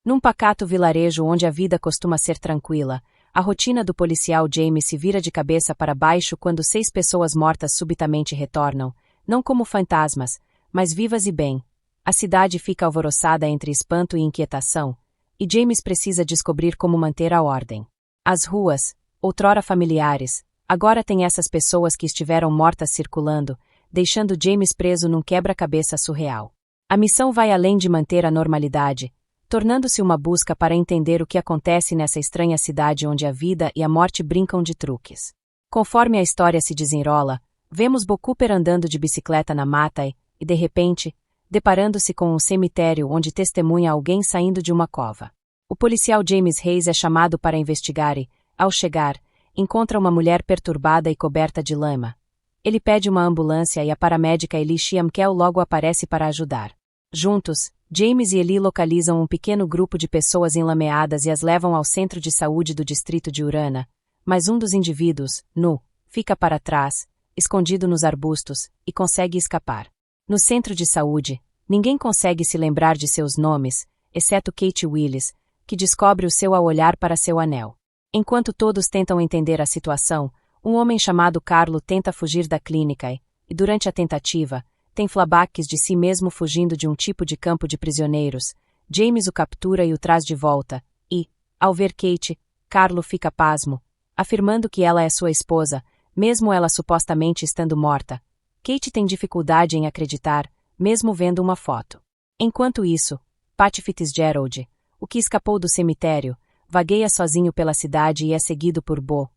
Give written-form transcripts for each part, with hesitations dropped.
Num pacato vilarejo onde a vida costuma ser tranquila, a rotina do policial James se vira de cabeça para baixo quando 6 pessoas mortas subitamente retornam, não como fantasmas, mas vivas e bem. A cidade fica alvoroçada entre espanto e inquietação, e James precisa descobrir como manter a ordem. As ruas, outrora familiares, agora têm essas pessoas que estiveram mortas circulando, deixando James preso num quebra-cabeça surreal. A missão vai além de manter a normalidade, tornando-se uma busca para entender o que acontece nessa estranha cidade onde a vida e a morte brincam de truques. Conforme a história se desenrola, vemos Bo Cooper andando de bicicleta na mata e, de repente, deparando-se com um cemitério onde testemunha alguém saindo de uma cova. O policial James Hayes é chamado para investigar e, ao chegar, encontra uma mulher perturbada e coberta de lama. Ele pede uma ambulância e a paramédica Ellie Schiamkel logo aparece para ajudar. Juntos, James e Ellie localizam um pequeno grupo de pessoas enlameadas e as levam ao centro de saúde do distrito de Urana, mas um dos indivíduos, nu, fica para trás, escondido nos arbustos, e consegue escapar. No centro de saúde, ninguém consegue se lembrar de seus nomes, exceto Kate Willis, que descobre o seu ao olhar para seu anel. Enquanto todos tentam entender a situação, um homem chamado Carlo tenta fugir da clínica e, durante a tentativa, tem flashbacks de si mesmo fugindo de um tipo de campo de prisioneiros. James o captura e o traz de volta, e, ao ver Kate, Carlo fica pasmo, afirmando que ela é sua esposa, mesmo ela supostamente estando morta. Kate tem dificuldade em acreditar, mesmo vendo uma foto. Enquanto isso, Pat Fitzgerald, o que escapou do cemitério, vagueia sozinho pela cidade e é seguido por Bo.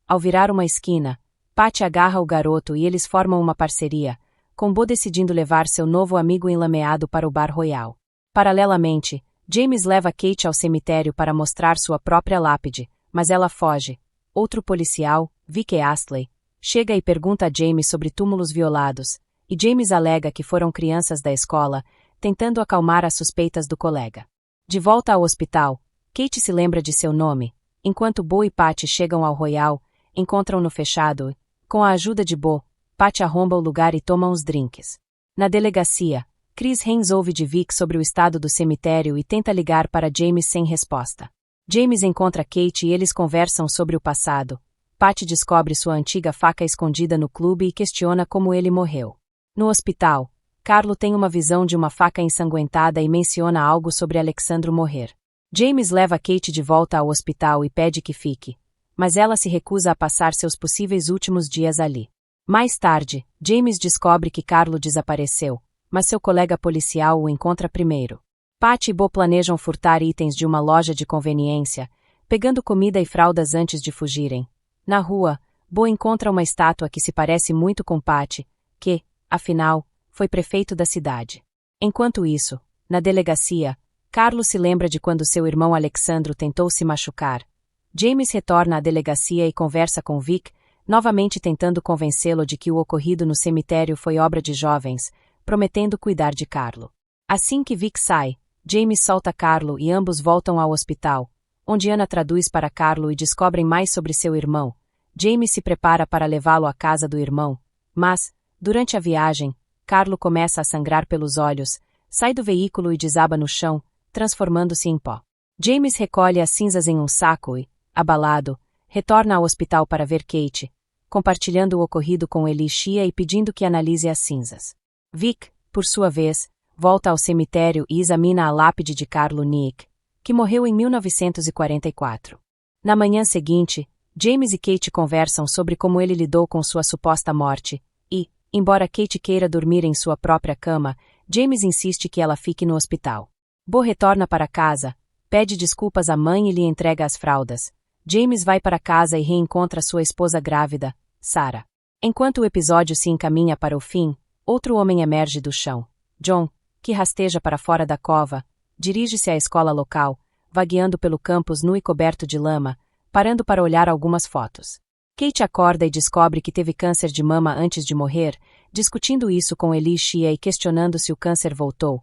Ao virar uma esquina, Pat agarra o garoto e eles formam uma parceria, com Bo decidindo levar seu novo amigo enlameado para o Bar Royal. Paralelamente, James leva Kate ao cemitério para mostrar sua própria lápide, mas ela foge. Outro policial, Vic Astley, chega e pergunta a James sobre túmulos violados, e James alega que foram crianças da escola, tentando acalmar as suspeitas do colega. De volta ao hospital, Kate se lembra de seu nome, enquanto Bo e Pat chegam ao Royal, encontram-no fechado e, com a ajuda de Bo, Pat arromba o lugar e toma uns drinks. Na delegacia, Chris Haynes ouve de Vic sobre o estado do cemitério e tenta ligar para James sem resposta. James encontra Kate e eles conversam sobre o passado. Pat descobre sua antiga faca escondida no clube e questiona como ele morreu. No hospital, Carlo tem uma visão de uma faca ensanguentada e menciona algo sobre Alexandro morrer. James leva Kate de volta ao hospital e pede que fique, mas ela se recusa a passar seus possíveis últimos dias ali. Mais tarde, James descobre que Carlo desapareceu, mas seu colega policial o encontra primeiro. Pat e Bo planejam furtar itens de uma loja de conveniência, pegando comida e fraldas antes de fugirem. Na rua, Bo encontra uma estátua que se parece muito com Pat, que, afinal, foi prefeito da cidade. Enquanto isso, na delegacia, Carlo se lembra de quando seu irmão Alexandro tentou se machucar. James retorna à delegacia e conversa com Vic, novamente tentando convencê-lo de que o ocorrido no cemitério foi obra de jovens, prometendo cuidar de Carlo. Assim que Vic sai, James solta Carlo e ambos voltam ao hospital, onde Anna traduz para Carlo e descobrem mais sobre seu irmão. James se prepara para levá-lo à casa do irmão, mas, durante a viagem, Carlo começa a sangrar pelos olhos, sai do veículo e desaba no chão, transformando-se em pó. James recolhe as cinzas em um saco e, abalado, retorna ao hospital para ver Kate, compartilhando o ocorrido com Ellie Shia e pedindo que analise as cinzas. Vic, por sua vez, volta ao cemitério e examina a lápide de Carlo Nick, que morreu em 1944. Na manhã seguinte, James e Kate conversam sobre como ele lidou com sua suposta morte, e, embora Kate queira dormir em sua própria cama, James insiste que ela fique no hospital. Bo retorna para casa, pede desculpas à mãe e lhe entrega as fraldas. James vai para casa e reencontra sua esposa grávida, Sarah. Enquanto o episódio se encaminha para o fim, outro homem emerge do chão. John, que rasteja para fora da cova, dirige-se à escola local, vagueando pelo campus nu e coberto de lama, parando para olhar algumas fotos. Kate acorda e descobre que teve câncer de mama antes de morrer, discutindo isso com Ellie Shia e questionando se o câncer voltou.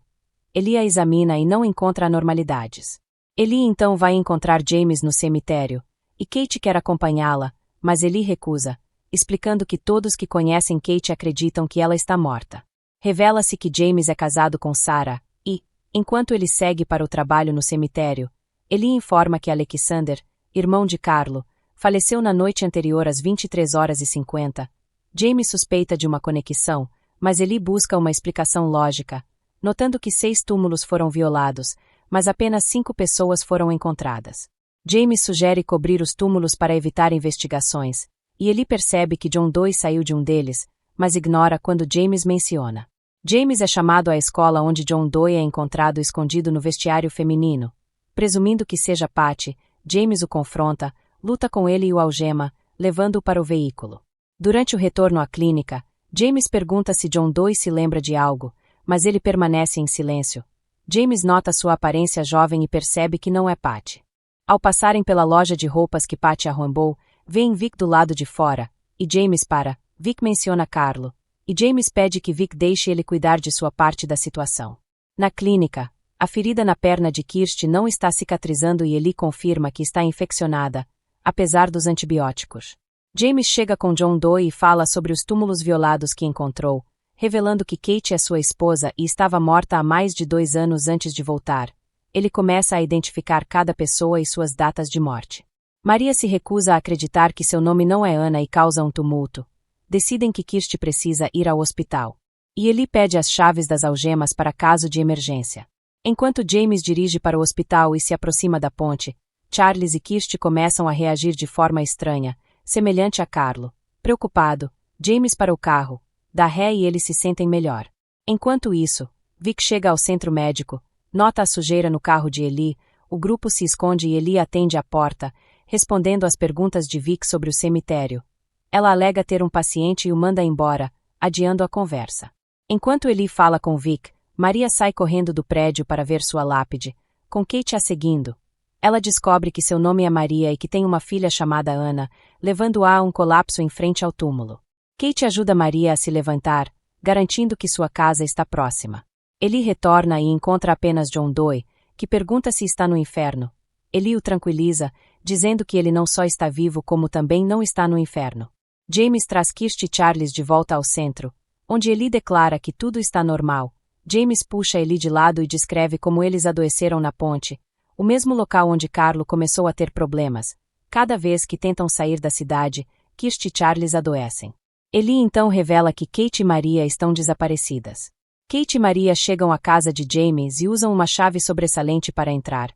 Ellie a examina e não encontra anormalidades. Ellie então vai encontrar James no cemitério, e Kate quer acompanhá-la, mas Ellie recusa, explicando que todos que conhecem Kate acreditam que ela está morta. Revela-se que James é casado com Sarah, e, Enquanto ele segue para o trabalho no cemitério, Eli informa que Alexander, irmão de Carlo, faleceu na noite anterior às 23h50. James suspeita de uma conexão, mas Eli busca uma explicação lógica, notando que 6 túmulos foram violados, mas apenas 5 pessoas foram encontradas. James sugere cobrir os túmulos para evitar investigações, e Eli percebe que John Doe saiu de um deles, mas ignora quando James menciona. James é chamado à escola onde John Doe é encontrado escondido no vestiário feminino. Presumindo que seja Patty, James o confronta, luta com ele e o algema, levando-o para o veículo. Durante o retorno à clínica, James pergunta se John Doe se lembra de algo, mas ele permanece em silêncio. James nota sua aparência jovem e percebe que não é Patty. Ao passarem pela loja de roupas que Patty arrombou, vêem Vic do lado de fora, e James para. Vic menciona Carlo, e James pede que Vic deixe ele cuidar de sua parte da situação. Na clínica, a ferida na perna de Kirsty não está cicatrizando e Eli confirma que está infeccionada, apesar dos antibióticos. James chega com John Doe e fala sobre os túmulos violados que encontrou, revelando que Kate é sua esposa e estava morta há mais de 2 anos antes de voltar. Ele começa a identificar cada pessoa e suas datas de morte. Maria se recusa a acreditar que seu nome não é Ana e causa um tumulto. Decidem que Kirsty precisa ir ao hospital. E Eli pede as chaves das algemas para caso de emergência. Enquanto James dirige para o hospital e se aproxima da ponte, Charles e Kirsty começam a reagir de forma estranha, semelhante a Carlo. Preocupado, James para o carro, dá ré e eles se sentem melhor. Enquanto isso, Vic chega ao centro médico, nota a sujeira no carro de Eli, o grupo se esconde e Eli atende à porta, respondendo às perguntas de Vic sobre o cemitério. Ela alega ter um paciente e o manda embora, adiando a conversa. Enquanto Eli fala com Vic, Maria sai correndo do prédio para ver sua lápide, com Kate a seguindo. Ela descobre que seu nome é Maria e que tem uma filha chamada Ana, levando-a a um colapso em frente ao túmulo. Kate ajuda Maria a se levantar, garantindo que sua casa está próxima. Eli retorna e encontra apenas John Doe, que pergunta se está no inferno. Eli o tranquiliza, dizendo que ele não só está vivo como também não está no inferno. James traz Kirsty e Charles de volta ao centro, onde Eli declara que tudo está normal. James puxa Eli de lado e descreve como eles adoeceram na ponte, o mesmo local onde Carlo começou a ter problemas. Cada vez que tentam sair da cidade, Kirsty e Charles adoecem. Eli então revela que Kate e Maria estão desaparecidas. Kate e Maria chegam à casa de James e usam uma chave sobressalente para entrar.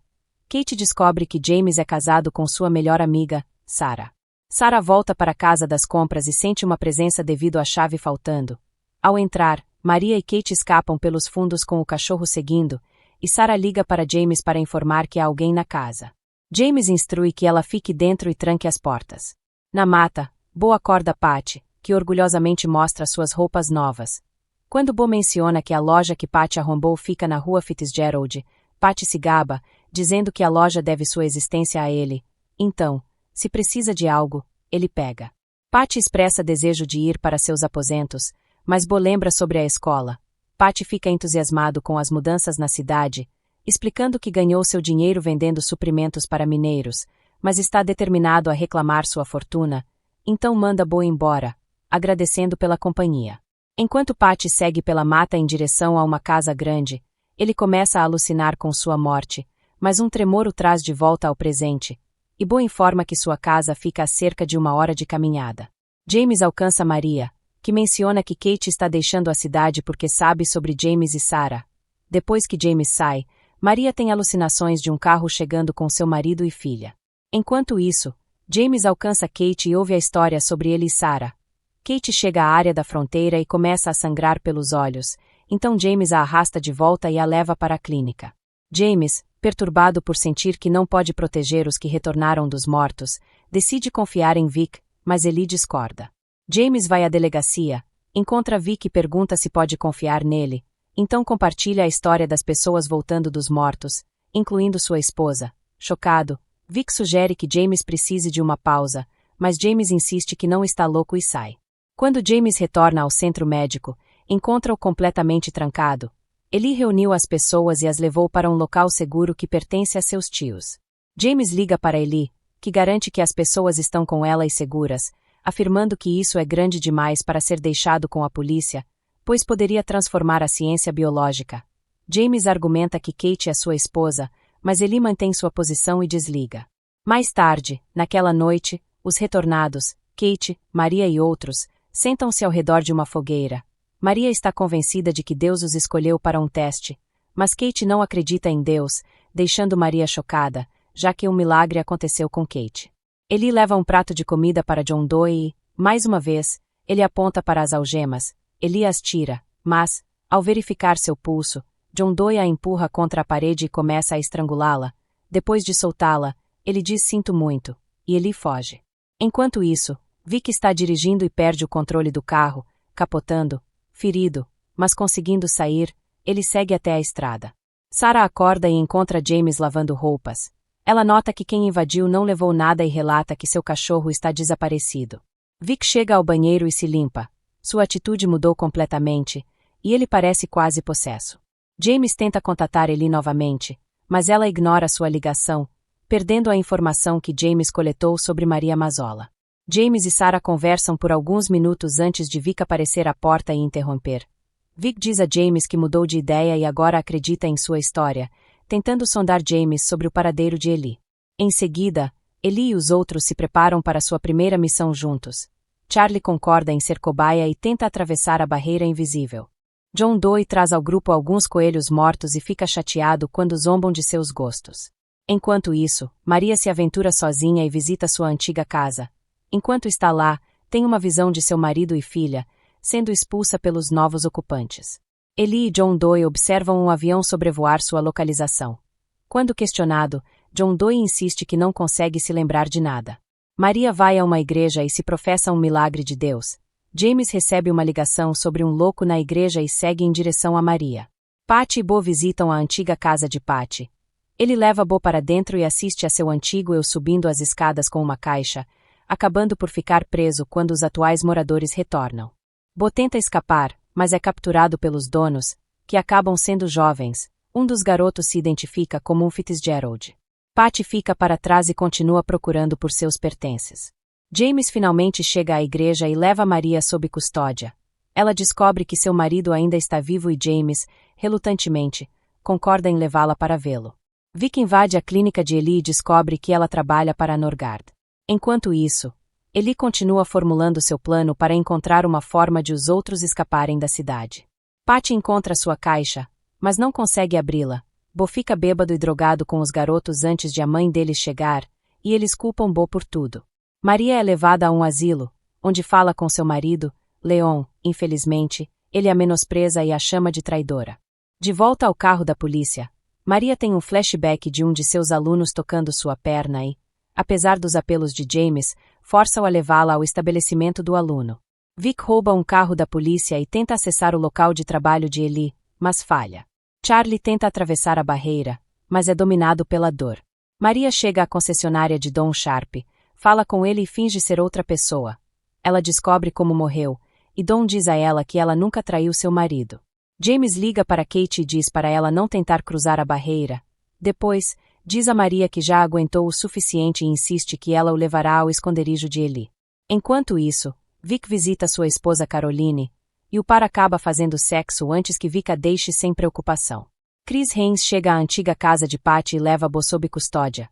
Kate descobre que James é casado com sua melhor amiga, Sarah. Sarah volta para a casa das compras e sente uma presença devido à chave faltando. Ao entrar, Maria e Kate escapam pelos fundos com o cachorro seguindo, e Sarah liga para James para informar que há alguém na casa. James instrui que ela fique dentro e tranque as portas. Na mata, Bo acorda Patty, que orgulhosamente mostra suas roupas novas. Quando Bo menciona que a loja que Patty arrombou fica na rua Fitzgerald, Patty se gaba, dizendo que a loja deve sua existência a ele. Então, se precisa de algo, ele pega. Patty expressa desejo de ir para seus aposentos, mas Bo lembra sobre a escola. Patty fica entusiasmado com as mudanças na cidade, explicando que ganhou seu dinheiro vendendo suprimentos para mineiros, mas está determinado a reclamar sua fortuna, então manda Bo embora, agradecendo pela companhia. Enquanto Patty segue pela mata em direção a uma casa grande, ele começa a alucinar com sua morte, mas um tremor o traz de volta ao presente, e Bo informa que sua casa fica a cerca de 1 hora de caminhada. James alcança Maria, que menciona que Kate está deixando a cidade porque sabe sobre James e Sarah. Depois que James sai, Maria tem alucinações de um carro chegando com seu marido e filha. Enquanto isso, James alcança Kate e ouve a história sobre ele e Sarah. Kate chega à área da fronteira e começa a sangrar pelos olhos, então James a arrasta de volta e a leva para a clínica. James, perturbado por sentir que não pode proteger os que retornaram dos mortos, decide confiar em Vic, mas Eli discorda. James vai à delegacia, encontra Vic e pergunta se pode confiar nele, então compartilha a história das pessoas voltando dos mortos, incluindo sua esposa. Chocado, Vic sugere que James precise de uma pausa, mas James insiste que não está louco e sai. Quando James retorna ao centro médico, encontra-o completamente trancado. Eli reuniu as pessoas e as levou para um local seguro que pertence a seus tios. James liga para Eli, que garante que as pessoas estão com ela e seguras, afirmando que isso é grande demais para ser deixado com a polícia, pois poderia transformar a ciência biológica. James argumenta que Kate é sua esposa, mas Eli mantém sua posição e desliga. Mais tarde, naquela noite, os retornados, Kate, Maria e outros, sentam-se ao redor de uma fogueira. Maria está convencida de que Deus os escolheu para um teste, mas Kate não acredita em Deus, deixando Maria chocada, já que um milagre aconteceu com Kate. Eli leva um prato de comida para John Doe e, mais uma vez, ele aponta para as algemas. Eli as tira, mas, ao verificar seu pulso, John Doe a empurra contra a parede e começa a estrangulá-la. Depois de soltá-la, ele diz sinto muito, e Eli foge. Enquanto isso, Vic está dirigindo e perde o controle do carro, capotando, ferido, mas conseguindo sair, ele segue até a estrada. Sarah acorda e encontra James lavando roupas. Ela nota que quem invadiu não levou nada e relata que seu cachorro está desaparecido. Vic chega ao banheiro e se limpa. Sua atitude mudou completamente, e ele parece quase possesso. James tenta contatar Eli novamente, mas ela ignora sua ligação, perdendo a informação que James coletou sobre Maria Mazzola. James e Sarah conversam por alguns minutos antes de Vic aparecer à porta e interromper. Vic diz a James que mudou de ideia e agora acredita em sua história, tentando sondar James sobre o paradeiro de Eli. Em seguida, Eli e os outros se preparam para sua primeira missão juntos. Charlie concorda em ser cobaia e tenta atravessar a barreira invisível. John Doe traz ao grupo alguns coelhos mortos e fica chateado quando zombam de seus gostos. Enquanto isso, Maria se aventura sozinha e visita sua antiga casa. Enquanto está lá, tem uma visão de seu marido e filha, sendo expulsa pelos novos ocupantes. Eli e John Doe observam um avião sobrevoar sua localização. Quando questionado, John Doe insiste que não consegue se lembrar de nada. Maria vai a uma igreja e se professa um milagre de Deus. James recebe uma ligação sobre um louco na igreja e segue em direção a Maria. Patty e Bo visitam a antiga casa de Patty. Ele leva Bo para dentro e assiste a seu antigo eu subindo as escadas com uma caixa, acabando por ficar preso quando os atuais moradores retornam. Bo tenta escapar, mas é capturado pelos donos, que acabam sendo jovens. Um dos garotos se identifica como um Fitzgerald. Patty fica para trás e continua procurando por seus pertences. James finalmente chega à igreja e leva Maria sob custódia. Ela descobre que seu marido ainda está vivo e James, relutantemente, concorda em levá-la para vê-lo. Vic invade a clínica de Eli e descobre que ela trabalha para a Norgard. Enquanto isso, Eli continua formulando seu plano para encontrar uma forma de os outros escaparem da cidade. Patty encontra sua caixa, mas não consegue abri-la. Bo fica bêbado e drogado com os garotos antes de a mãe deles chegar, e eles culpam Bo por tudo. Maria é levada a um asilo, onde fala com seu marido, Leon. Infelizmente, ele a menospreza e a chama de traidora. De volta ao carro da polícia, Maria tem um flashback de um de seus alunos tocando sua perna e, apesar dos apelos de James, força-o a levá-la ao estabelecimento do aluno. Vic rouba um carro da polícia e tenta acessar o local de trabalho de Eli, mas falha. Charlie tenta atravessar a barreira, mas é dominado pela dor. Maria chega à concessionária de Don Sharp, fala com ele e finge ser outra pessoa. Ela descobre como morreu, e Don diz a ela que ela nunca traiu seu marido. James liga para Kate e diz para ela não tentar cruzar a barreira. Depois, diz a Maria que já aguentou o suficiente e insiste que ela o levará ao esconderijo de Eli. Enquanto isso, Vic visita sua esposa Caroline, e o par acaba fazendo sexo antes que Vic a deixe sem preocupação. Chris Haynes chega à antiga casa de Patty e leva Bo sob custódia.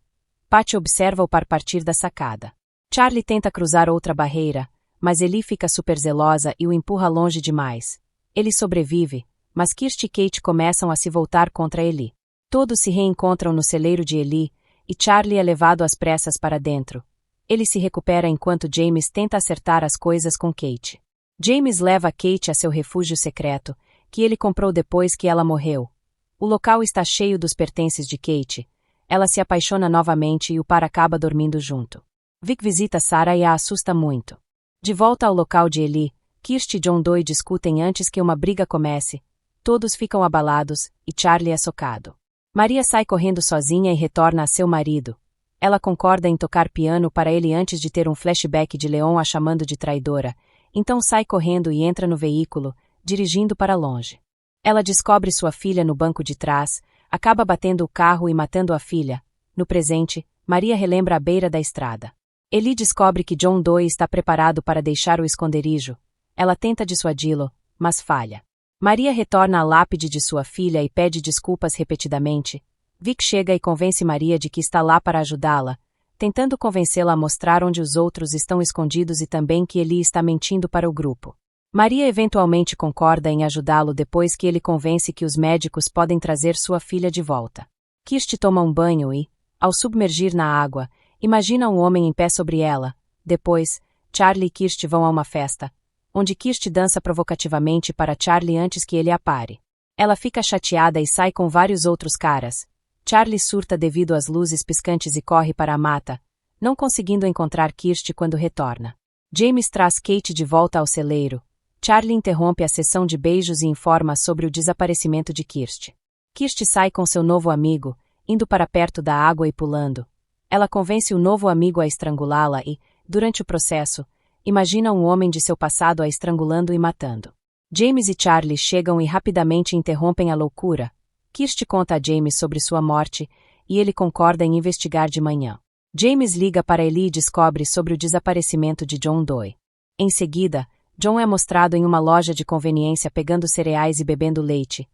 Patty observa o par partir da sacada. Charlie tenta cruzar outra barreira, mas Eli fica super zelosa e o empurra longe demais. Ele sobrevive, mas Kirsty e Kate começam a se voltar contra Eli. Todos se reencontram no celeiro de Eli, e Charlie é levado às pressas para dentro. Ele se recupera enquanto James tenta acertar as coisas com Kate. James leva Kate a seu refúgio secreto, que ele comprou depois que ela morreu. O local está cheio dos pertences de Kate. Ela se apaixona novamente e o par acaba dormindo junto. Vic visita Sarah e a assusta muito. De volta ao local de Eli, Kirsty e John Doe discutem antes que uma briga comece. Todos ficam abalados, e Charlie é socado. Maria sai correndo sozinha e retorna a seu marido. Ela concorda em tocar piano para ele antes de ter um flashback de Leon a chamando de traidora, então sai correndo e entra no veículo, dirigindo para longe. Ela descobre sua filha no banco de trás, acaba batendo o carro e matando a filha. No presente, Maria relembra a beira da estrada. Eli descobre que John Doe está preparado para deixar o esconderijo. Ela tenta dissuadi-lo, mas falha. Maria retorna à lápide de sua filha e pede desculpas repetidamente. Vic chega e convence Maria de que está lá para ajudá-la, tentando convencê-la a mostrar onde os outros estão escondidos e também que Eli está mentindo para o grupo. Maria eventualmente concorda em ajudá-lo depois que ele convence que os médicos podem trazer sua filha de volta. Kirsty toma um banho e, ao submergir na água, imagina um homem em pé sobre ela. Depois, Charlie e Kirsty vão a uma festa, onde Kirsty dança provocativamente para Charlie antes que ele a pare. Ela fica chateada e sai com vários outros caras. Charlie surta devido às luzes piscantes e corre para a mata, não conseguindo encontrar Kirsty quando retorna. James traz Kate de volta ao celeiro. Charlie interrompe a sessão de beijos e informa sobre o desaparecimento de Kirsty. Kirsty sai com seu novo amigo, indo para perto da água e pulando. Ela convence o novo amigo a estrangulá-la e, durante o processo, imagina um homem de seu passado a estrangulando e matando. James e Charlie chegam e rapidamente interrompem a loucura. Kirsty conta a James sobre sua morte, e ele concorda em investigar de manhã. James liga para Eli e descobre sobre o desaparecimento de John Doe. Em seguida, John é mostrado em uma loja de conveniência pegando cereais e bebendo leite.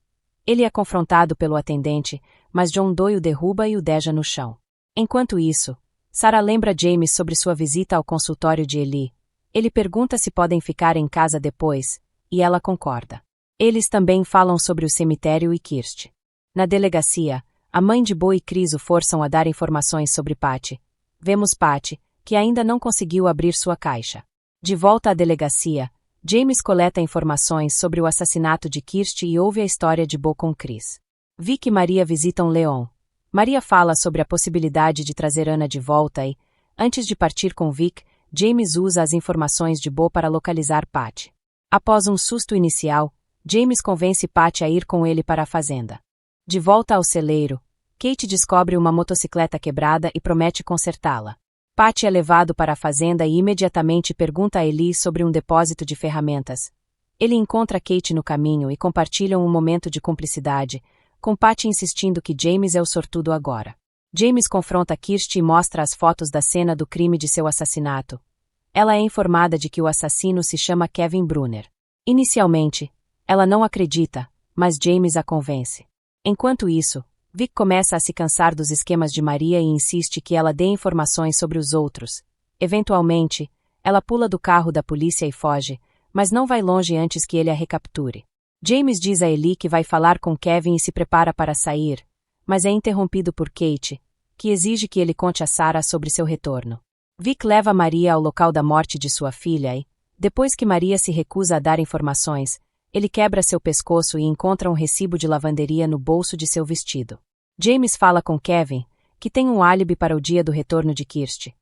Ele é confrontado pelo atendente, mas John Doe o derruba e o deja no chão. Enquanto isso, Sarah lembra James sobre sua visita ao consultório de Eli. Ele pergunta se podem ficar em casa depois, e ela concorda. Eles também falam sobre o cemitério e Kirsty. Na delegacia, a mãe de Bo e Chris o forçam a dar informações sobre Patty. Vemos Patty, que ainda não conseguiu abrir sua caixa. De volta à delegacia, James coleta informações sobre o assassinato de Kirsty e ouve a história de Bo com Chris. Vic e Maria visitam Leon. Maria fala sobre a possibilidade de trazer Anna de volta e, antes de partir com Vic, James usa as informações de Bo para localizar Patty. Após um susto inicial, James convence Patty a ir com ele para a fazenda. De volta ao celeiro, Kate descobre uma motocicleta quebrada e promete consertá-la. Patty é levado para a fazenda e imediatamente pergunta a Eli sobre um depósito de ferramentas. Ele encontra Kate no caminho e compartilham um momento de cumplicidade, com Patty insistindo que James é o sortudo agora. James confronta Kirsty e mostra as fotos da cena do crime de seu assassinato. Ela é informada de que o assassino se chama Kevin Brunner. Inicialmente, ela não acredita, mas James a convence. Enquanto isso, Vic começa a se cansar dos esquemas de Maria e insiste que ela dê informações sobre os outros. Eventualmente, ela pula do carro da polícia e foge, mas não vai longe antes que ele a recapture. James diz a Eli que vai falar com Kevin e se prepara para sair, mas é interrompido por Kate, que exige que ele conte a Sarah sobre seu retorno. Vic leva Maria ao local da morte de sua filha e, depois que Maria se recusa a dar informações, ele quebra seu pescoço e encontra um recibo de lavanderia no bolso de seu vestido. James fala com Kevin, que tem um álibi para o dia do retorno de Kirsty.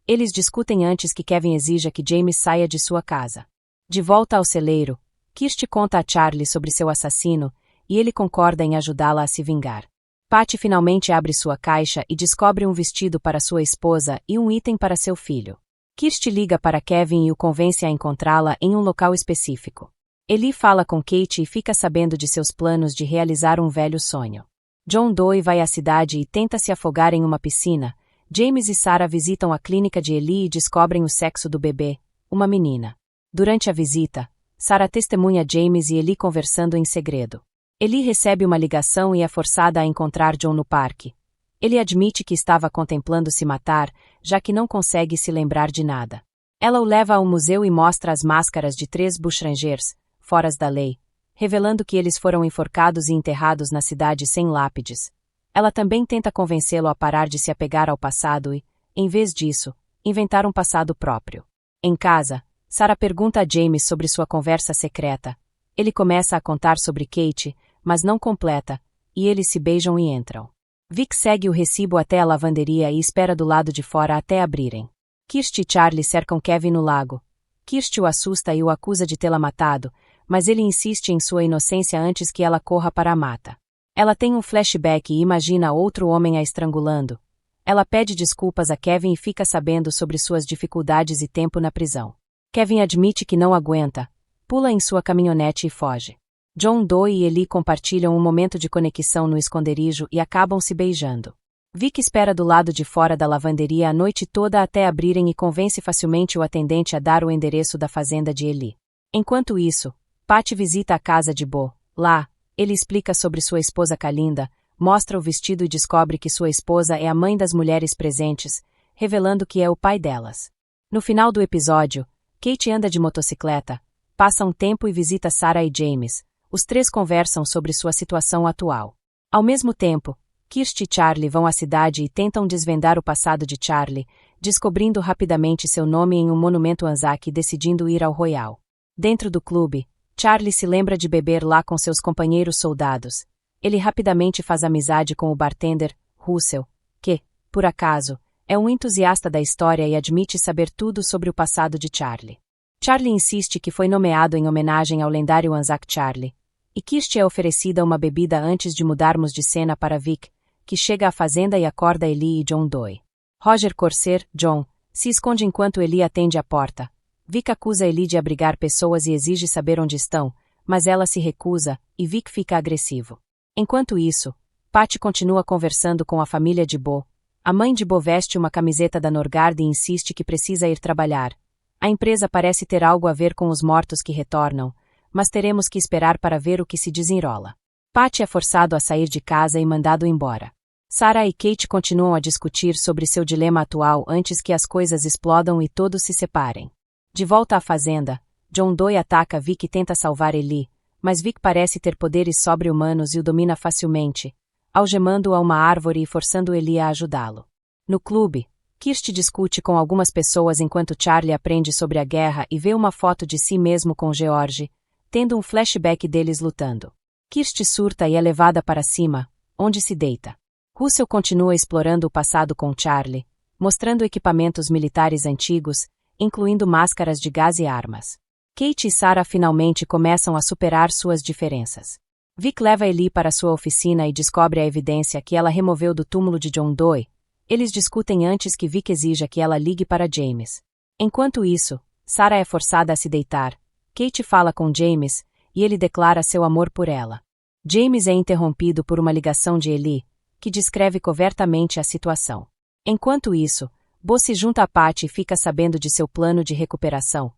Eles discutem antes que Kevin exija que James saia de sua casa. De volta ao celeiro, Kirsty conta a Charlie sobre seu assassino, e ele concorda em ajudá-la a se vingar. Patty finalmente abre sua caixa e descobre um vestido para sua esposa e um item para seu filho. Kirsty liga para Kevin e o convence a encontrá-la em um local específico. Eli fala com Kate e fica sabendo de seus planos de realizar um velho sonho. John Doe vai à cidade e tenta se afogar em uma piscina. James e Sarah visitam a clínica de Eli e descobrem o sexo do bebê, uma menina. Durante a visita, Sarah testemunha James e Eli conversando em segredo. Eli recebe uma ligação e é forçada a encontrar John no parque. Ele admite que estava contemplando se matar, já que não consegue se lembrar de nada. Ela o leva ao museu e mostra as máscaras de 3 Bushrangers, foras da lei, revelando que eles foram enforcados e enterrados na cidade sem lápides. Ela também tenta convencê-lo a parar de se apegar ao passado e, em vez disso, inventar um passado próprio. Em casa, Sarah pergunta a James sobre sua conversa secreta. Ele começa a contar sobre Kate, mas não completa, e eles se beijam e entram. Vic segue o recibo até a lavanderia e espera do lado de fora até abrirem. Kirsty e Charlie cercam Kevin no lago. Kirsty o assusta e o acusa de tê-la matado, mas ele insiste em sua inocência antes que ela corra para a mata. Ela tem um flashback e imagina outro homem a estrangulando. Ela pede desculpas a Kevin e fica sabendo sobre suas dificuldades e tempo na prisão. Kevin admite que não aguenta, pula em sua caminhonete e foge. John Doe e Eli compartilham um momento de conexão no esconderijo e acabam se beijando. Vic espera do lado de fora da lavanderia a noite toda até abrirem e convence facilmente o atendente a dar o endereço da fazenda de Eli. Enquanto isso, Patty visita a casa de Bo. Lá, ele explica sobre sua esposa Kalinda, mostra o vestido e descobre que sua esposa é a mãe das mulheres presentes, revelando que é o pai delas. No final do episódio, Kate anda de motocicleta, passa um tempo e visita Sarah e James. Os três conversam sobre sua situação atual. Ao mesmo tempo, Kirsty e Charlie vão à cidade e tentam desvendar o passado de Charlie, descobrindo rapidamente seu nome em um monumento Anzac e decidindo ir ao Royal. Dentro do clube, Charlie se lembra de beber lá com seus companheiros soldados. Ele rapidamente faz amizade com o bartender, Russell, que, por acaso, é um entusiasta da história e admite saber tudo sobre o passado de Charlie. Charlie insiste que foi nomeado em homenagem ao lendário Anzac Charlie, e Kirsty é oferecida uma bebida antes de mudarmos de cena para Vic, que chega à fazenda e acorda Ellie e John Doe. Roger Corser, John, se esconde enquanto Ellie atende a porta. Vic acusa Ellie de abrigar pessoas e exige saber onde estão, mas ela se recusa, e Vic fica agressivo. Enquanto isso, Patty continua conversando com a família de Bo. A mãe de Bo veste uma camiseta da Norgard e insiste que precisa ir trabalhar. A empresa parece ter algo a ver com os mortos que retornam, mas teremos que esperar para ver o que se desenrola. Patty é forçado a sair de casa e mandado embora. Sarah e Kate continuam a discutir sobre seu dilema atual antes que as coisas explodam e todos se separem. De volta à fazenda, John Doe ataca Vic e tenta salvar Ellie, mas Vic parece ter poderes sobre-humanos e o domina facilmente, algemando-o a uma árvore e forçando Ellie a ajudá-lo. No clube, Kirsty discute com algumas pessoas enquanto Charlie aprende sobre a guerra e vê uma foto de si mesmo com George, tendo um flashback deles lutando. Kirsty surta e é levada para cima, onde se deita. Russell continua explorando o passado com Charlie, mostrando equipamentos militares antigos, incluindo máscaras de gás e armas. Kate e Sarah finalmente começam a superar suas diferenças. Vic leva Ellie para sua oficina e descobre a evidência que ela removeu do túmulo de John Doe. Eles discutem antes que Vic exija que ela ligue para James. Enquanto isso, Sarah é forçada a se deitar. Kate fala com James, e ele declara seu amor por ela. James é interrompido por uma ligação de Ellie, que descreve covertamente a situação. Enquanto isso, Bo se junta a Patty e fica sabendo de seu plano de recuperação.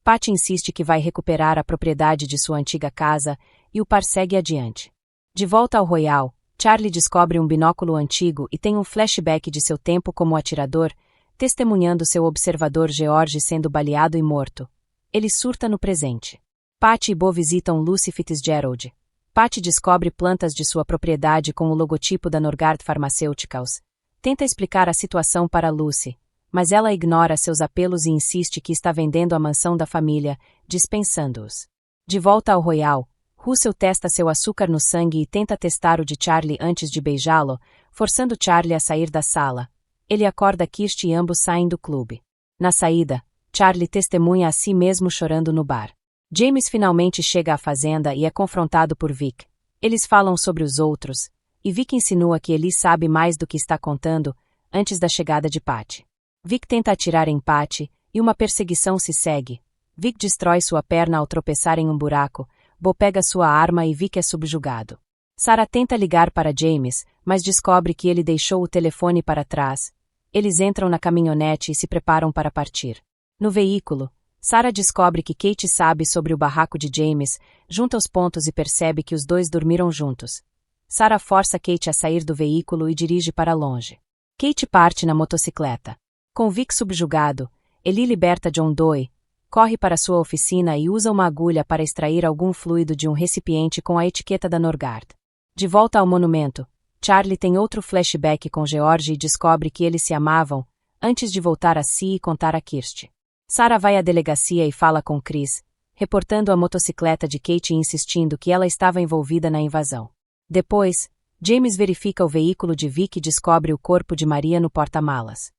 Patty insiste que vai recuperar a propriedade de sua antiga casa, e o par segue adiante. De volta ao Royal, Charlie descobre um binóculo antigo e tem um flashback de seu tempo como atirador, testemunhando seu observador George sendo baleado e morto. Ele surta no presente. Patty e Bo visitam Lucy Fitzgerald. Patty descobre plantas de sua propriedade com o logotipo da Norgard Pharmaceuticals. Tenta explicar a situação para Lucy, mas ela ignora seus apelos e insiste que está vendendo a mansão da família, dispensando-os. De volta ao Royal, Russell testa seu açúcar no sangue e tenta testar o de Charlie antes de beijá-lo, forçando Charlie a sair da sala. Ele acorda Kirsty e ambos saem do clube. Na saída, Charlie testemunha a si mesmo chorando no bar. James finalmente chega à fazenda e é confrontado por Vic. Eles falam sobre os outros, e Vic insinua que Ellie sabe mais do que está contando antes da chegada de Patty. Vic tenta atirar em Patty, e uma perseguição se segue. Vic destrói sua perna ao tropeçar em um buraco, Bo pega sua arma e Vic é subjugado. Sarah tenta ligar para James, mas descobre que ele deixou o telefone para trás. Eles entram na caminhonete e se preparam para partir. No veículo, Sarah descobre que Kate sabe sobre o barraco de James, junta os pontos e percebe que os dois dormiram juntos. Sarah força Kate a sair do veículo e dirige para longe. Kate parte na motocicleta. Com Vic subjugado, Ellie liberta John Doe, corre para sua oficina e usa uma agulha para extrair algum fluido de um recipiente com a etiqueta da Norgard. De volta ao monumento, Charlie tem outro flashback com George e descobre que eles se amavam, antes de voltar a si e contar a Kirsty. Sarah vai à delegacia e fala com Chris, reportando a motocicleta de Kate e insistindo que ela estava envolvida na invasão. Depois, James verifica o veículo de Vic e descobre o corpo de Maria no porta-malas.